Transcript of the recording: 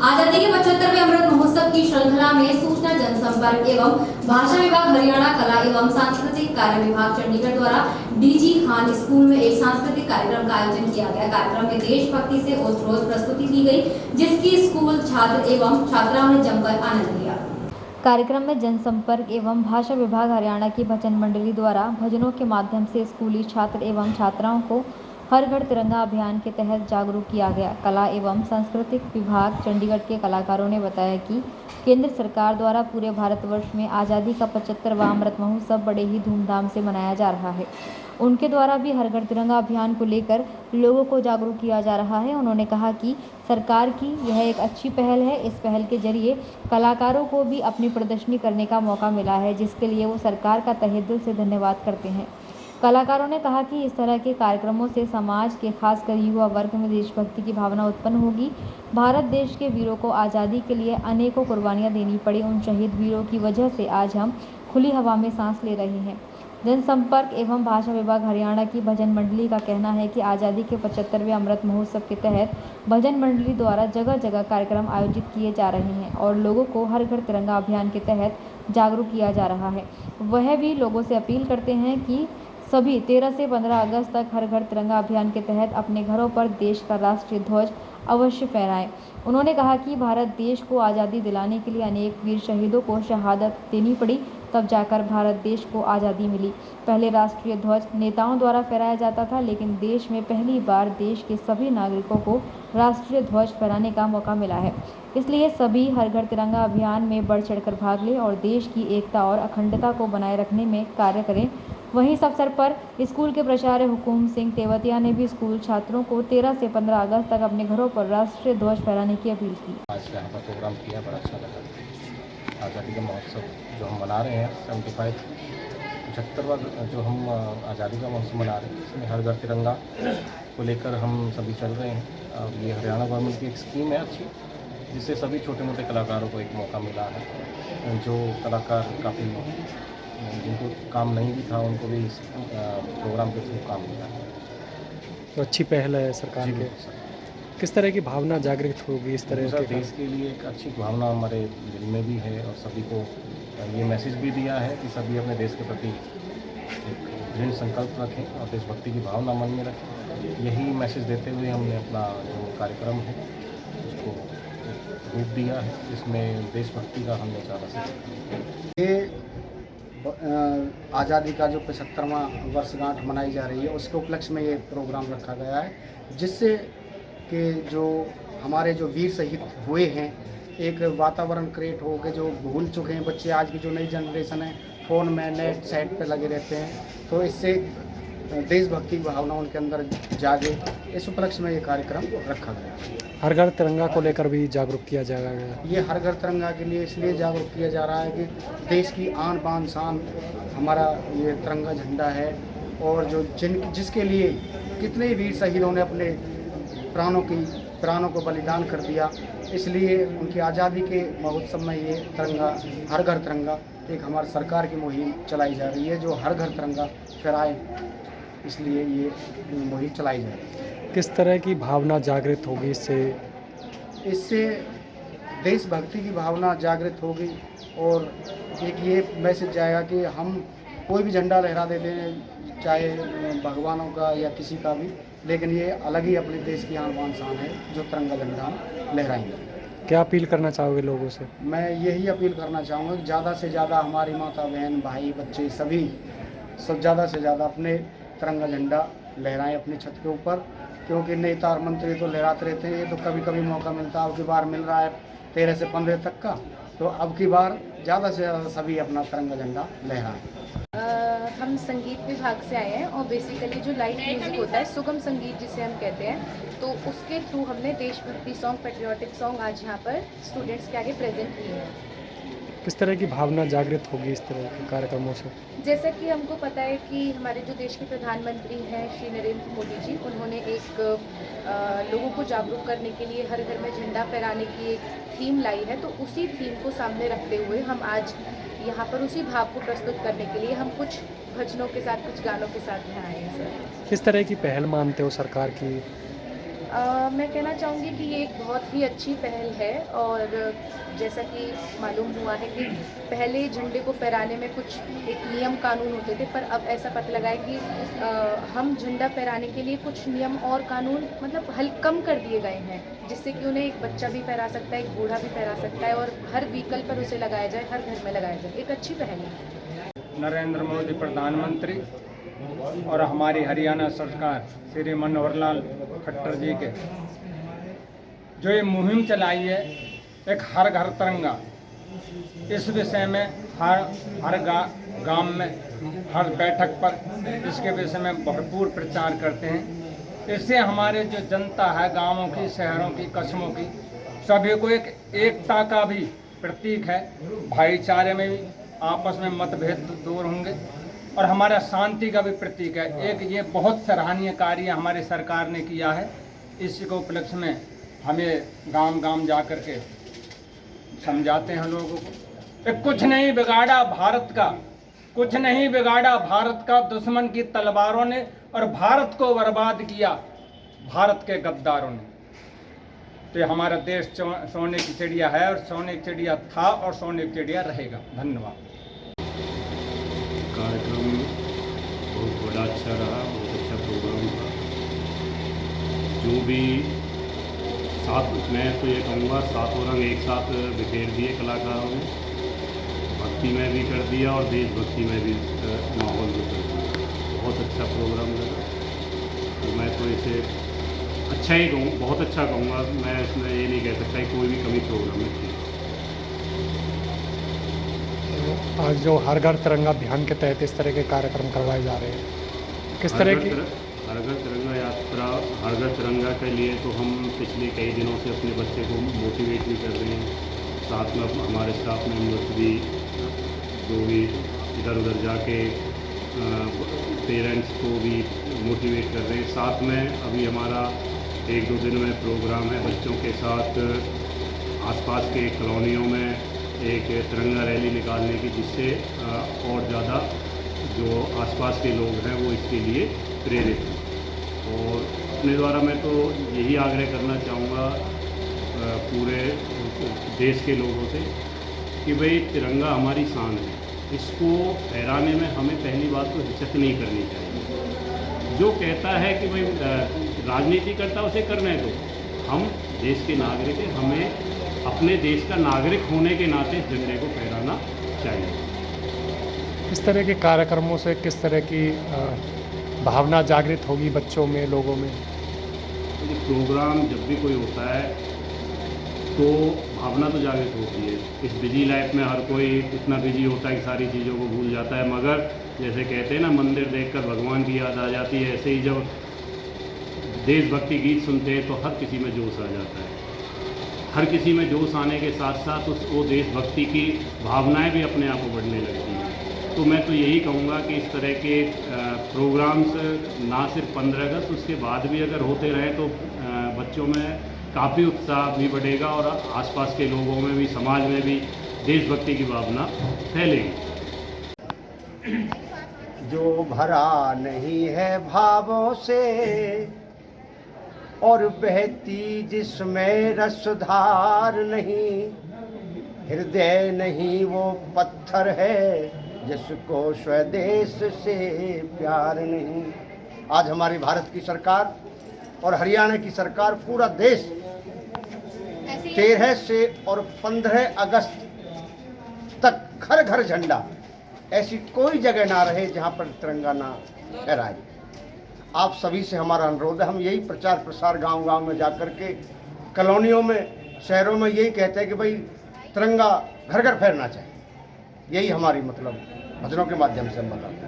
आजादी के 75वें अमृत महोत्सव की श्रृंखला में सूचना जनसंपर्क एवं भाषा विभाग हरियाणा कला एवं सांस्कृतिक कार्य विभाग चंडीगढ़ द्वारा डीजी खान स्कूल में एक सांस्कृतिक कार्यक्रम का आयोजन किया गया। कार्यक्रम में देशभक्ति से ओतप्रोत प्रस्तुति दी गई, जिसकी स्कूल छात्र एवं छात्राओं ने जमकर आनंद लिया। कार्यक्रम में जनसंपर्क एवं भाषा विभाग हरियाणा की भजन मंडली द्वारा भजनों के माध्यम से स्कूली छात्र एवं छात्राओं को हर घर तिरंगा अभियान के तहत जागरूक किया गया। कला एवं सांस्कृतिक विभाग चंडीगढ़ के कलाकारों ने बताया कि केंद्र सरकार द्वारा पूरे भारतवर्ष में आज़ादी का 75वां अमृत महोत्सव बड़े ही धूमधाम से मनाया जा रहा है। उनके द्वारा भी हर घर तिरंगा अभियान को लेकर लोगों को जागरूक किया जा रहा है। उन्होंने कहा कि सरकार की यह एक अच्छी पहल है। इस पहल के जरिए कलाकारों को भी अपनी प्रदर्शनी करने का मौका मिला है, जिसके लिए वो सरकार का तहे दिल से धन्यवाद करते हैं। कलाकारों ने कहा कि इस तरह के कार्यक्रमों से समाज के खासकर युवा वर्ग में देशभक्ति की भावना उत्पन्न होगी। भारत देश के वीरों को आज़ादी के लिए अनेकों कुर्बानियां देनी पड़ी। उन शहीद वीरों की वजह से आज हम खुली हवा में सांस ले रहे हैं। जनसंपर्क एवं भाषा विभाग हरियाणा की भजन मंडली का कहना है कि आज़ादी के 75वें अमृत महोत्सव के तहत भजन मंडली द्वारा जगह जगह कार्यक्रम आयोजित किए जा रहे हैं और लोगों को हर घर तिरंगा अभियान के तहत जागरूक किया जा रहा है। वह भी लोगों से अपील करते हैं कि सभी 13 से 15 अगस्त तक हर घर तिरंगा अभियान के तहत अपने घरों पर देश का राष्ट्रीय ध्वज अवश्य फहराएं। उन्होंने कहा कि भारत देश को आज़ादी दिलाने के लिए अनेक वीर शहीदों को शहादत देनी पड़ी, तब जाकर भारत देश को आज़ादी मिली। पहले राष्ट्रीय ध्वज नेताओं द्वारा फहराया जाता था, लेकिन देश में पहली बार देश के सभी नागरिकों को राष्ट्रीय ध्वज फहराने का मौका मिला है। इसलिए सभी हर घर तिरंगा अभियान में बढ़ चढ़कर भाग लें और देश की एकता और अखंडता को बनाए रखने में कार्य करें। वहीं इस अवसर पर स्कूल के प्राचार्य हुकुम सिंह तेवतिया ने भी स्कूल छात्रों को 13 से 15 अगस्त तक अपने घरों पर राष्ट्रीय ध्वज फहराने की अपील की। आज यहाँ पर प्रोग्राम किया, बड़ा अच्छा लगा। आज़ादी का महोत्सव जो हम मना रहे हैं 75वां जो हम आज़ादी का महोत्सव मना रहे हैं, इसमें हर घर तिरंगा को लेकर हम सभी चल रहे हैं। ये हरियाणा गवर्नमेंट की एक स्कीम है अच्छी, जिससे सभी छोटे मोटे कलाकारों को एक मौका मिला है। जो कलाकार काफ़ी जिनको काम नहीं भी था, उनको भी इस प्रोग्राम के थ्रू काम मिला है। तो अच्छी पहल है सरकार के। किस तरह की भावना जागृत होगी इस तरह के? देश के लिए एक अच्छी भावना हमारे दिल में भी है और सभी को ये मैसेज भी दिया है कि सभी अपने देश के प्रति एक दृढ़ संकल्प रखें और देशभक्ति की भावना मन में रखें। यही मैसेज देते हुए हमने अपना जो कार्यक्रम है उसको रूप दिया है, जिसमें देशभक्ति का हमने ज़्यादा से ये आज़ादी का जो 75वां वर्षगांठ मनाई जा रही है, उसके उपलक्ष्य में ये प्रोग्राम रखा गया है, जिससे कि जो हमारे जो वीर शहीद हुए हैं, एक वातावरण क्रिएट हो के जो भूल चुके हैं बच्चे, आज की जो नई जनरेशन है फ़ोन में नेट साइट पे लगे रहते हैं, तो इससे देशभक्ति की भावना उनके अंदर जागे। इस उपलक्ष्य में ये कार्यक्रम रखा गया है। हर घर तिरंगा को लेकर भी जागरूक किया जाएगा। ये हर घर तिरंगा के लिए इसलिए जागरूक किया जा रहा है कि देश की आन बान शान हमारा ये तिरंगा झंडा है, और जो जिसके लिए कितने वीर शहीदों ने अपने प्राणों को बलिदान कर दिया, इसलिए उनकी आज़ादी के महोत्सव में ये तिरंगा हर घर तिरंगा एक हमारी सरकार की मुहिम चलाई जा रही है, जो हर घर तिरंगा फहराए, इसलिए ये मुहिम चलाई जा रही है। किस तरह की भावना जागृत होगी इससे देशभक्ति की भावना जागृत होगी, और एक ये मैसेज जाएगा कि हम कोई भी झंडा लहरा देते हैं, चाहे भगवानों का या किसी का भी, लेकिन ये अलग ही अपने देश की आन बान शान है जो तिरंगा झंडा लहराएंगे। क्या अपील करना चाहोगे लोगों से? मैं यही अपील करना चाहूँगा कि ज़्यादा से ज़्यादा हमारी माता बहन भाई बच्चे सभी सब ज़्यादा से ज़्यादा अपने तिरंगा झंडा लहराएं अपनी छत के ऊपर, क्योंकि नेता और मंत्री तो लहराते रहते हैं, ये तो कभी कभी मौका मिलता है। अब की बार मिल रहा है 13 से 15 तक का, तो अब की बार ज़्यादा से ज़्यादा सभी अपना तिरंगा झंडा लहराएं। हम संगीत विभाग से आए हैं और बेसिकली जो लाइट म्यूज़िक होता है, सुगम संगीत जिसे हम कहते हैं, तो उसके थ्रू हमने देशभक्ति सॉन्ग, पेट्रियाटिक सॉन्ग आज यहाँ पर स्टूडेंट्स के आगे प्रेजेंट किए हैं। किस तरह की भावना जागृत होगी इस तरह के कार्यक्रमों से? जैसा कि हमको पता है कि हमारे जो देश के प्रधानमंत्री हैं श्री नरेंद्र मोदी जी, उन्होंने एक लोगों को जागरूक करने के लिए हर घर में झंडा फहराने की एक थीम लाई है, तो उसी थीम को सामने रखते हुए हम आज यहाँ पर उसी भाव को प्रस्तुत करने के लिए हम कुछ भजनों के साथ, कुछ गानों के साथ यहाँ आए हैं। सर, किस तरह की पहल मानते हो सरकार की मैं कहना चाहूँगी कि ये एक बहुत ही अच्छी पहल है और जैसा कि मालूम हुआ है कि पहले झंडे को फहराने में कुछ एक नियम कानून होते थे, पर अब ऐसा पता लगा है कि हम झंडा फहराने के लिए कुछ नियम और कानून मतलब कम कर दिए गए हैं, जिससे कि उन्हें एक बच्चा भी फहरा सकता है, एक बूढ़ा भी फहरा सकता है और हर व्हीकल पर उसे लगाया जाए, हर घर में लगाया जाए। एक अच्छी पहल है। नरेंद्र मोदी प्रधानमंत्री और हमारी हरियाणा सरकार श्री मनोहर लाल खट्टर जी के जो ये मुहिम चलाई है, एक हर घर तिरंगा, इस विषय में हर गांव में, हर बैठक पर इसके विषय में भरपूर प्रचार करते हैं। इससे हमारे जो जनता है, गांवों की, शहरों की, कस्बों की, सभी को एक एकता का भी प्रतीक है। भाईचारे में भी आपस में मतभेद दूर होंगे और हमारा शांति का भी प्रतीक है। एक ये बहुत सराहनीय कार्य हमारी सरकार ने किया है। इसी को उपलक्ष्य में हमें गांव गांव जा कर के समझाते हैं लोगों को। कुछ नहीं बिगाड़ा भारत का, कुछ नहीं बिगाड़ा भारत का दुश्मन की तलवारों ने, और भारत को बर्बाद किया भारत के गद्दारों ने। तो ये हमारा देश सोने की चिड़िया है और सोने की चिड़िया था और सोने की चिड़िया रहेगा। धन्यवाद। कार्यक्रम बहुत बड़ा अच्छा रहा, बहुत अच्छा प्रोग्राम था। जो भी मैं तो ये कहूँगा, सातों रंग एक साथ बिखेर दिए कलाकारों ने, भक्ति में भी कर दिया और देशभक्ति में भी माहौल भी कर दिया। बहुत अच्छा प्रोग्राम लगा। तो मैं तो इसे अच्छा ही कहूँ, बहुत अच्छा कहूँगा। मैं इसमें ये नहीं कह सकता कि कोई भी कमी प्रोग्राम में थी। आज जो हर घर तिरंगा अभियान के तहत इस तरह के कार्यक्रम करवाए जा रहे हैं, किस तरह की हर घर तिरंगा यात्रा, हर घर तिरंगा के लिए तो हम पिछले कई दिनों से अपने बच्चे को मोटिवेट भी कर रहे हैं। साथ में हमारे स्टाफ मेंबर्स भी जो भी इधर उधर जाके पेरेंट्स को भी मोटिवेट कर रहे हैं। साथ में अभी हमारा 1-2 दिन में प्रोग्राम है बच्चों के साथ आसपास के कॉलोनियों में एक तिरंगा रैली निकालने की, जिससे और ज़्यादा जो आसपास के लोग हैं वो इसके लिए प्रेरित हैं। और अपने द्वारा मैं तो यही आग्रह करना चाहूँगा पूरे देश के लोगों से कि भाई तिरंगा हमारी शान है, इसको फहराने में हमें पहली बात तो हिचक नहीं करनी चाहिए। जो कहता है कि भाई राजनीति करता है उसे करने दो, हम देश के नागरिक हैं, हमें अपने देश का नागरिक होने के नाते इस झंडे को फहराना चाहिए। इस तरह के कार्यक्रमों से किस तरह की भावना जागृत होगी बच्चों में, लोगों में? ये प्रोग्राम जब भी कोई होता है तो भावना तो जागृत होती है। इस बिजी लाइफ में हर कोई इतना बिजी होता है कि सारी चीज़ों को भूल जाता है, मगर जैसे कहते हैं ना, मंदिर देखकर भगवान की याद आ जाती है, ऐसे ही जब देशभक्ति गीत सुनते हैं तो हर किसी में जोश आ जाता है। हर किसी में जोश आने के साथ साथ वो देशभक्ति की भावनाएं भी अपने आप को बढ़ने लगती हैं। तो मैं तो यही कहूँगा कि इस तरह के प्रोग्राम्स ना सिर्फ 15 अगस्त, उसके बाद भी अगर होते रहें तो बच्चों में काफ़ी उत्साह भी बढ़ेगा और आसपास के लोगों में भी, समाज में भी देशभक्ति की भावना फैलेगी। जो भरा नहीं है भावों से और बहती जिसमें रसधार नहीं, हृदय नहीं वो पत्थर है जिसको स्वदेश से प्यार नहीं। आज हमारी भारत की सरकार और हरियाणा की सरकार, पूरा देश 13 से और 15 अगस्त तक घर घर झंडा, ऐसी कोई जगह ना रहे जहां पर तिरंगा ना फहराए। आप सभी से हमारा अनुरोध है, हम यही प्रचार प्रसार गांव गांव में जाकर के, कॉलोनियों में, शहरों में यही कहते हैं कि भाई तिरंगा घर घर फहरना चाहिए। यही हमारी मतलब भजनों के माध्यम से हम बताते हैं।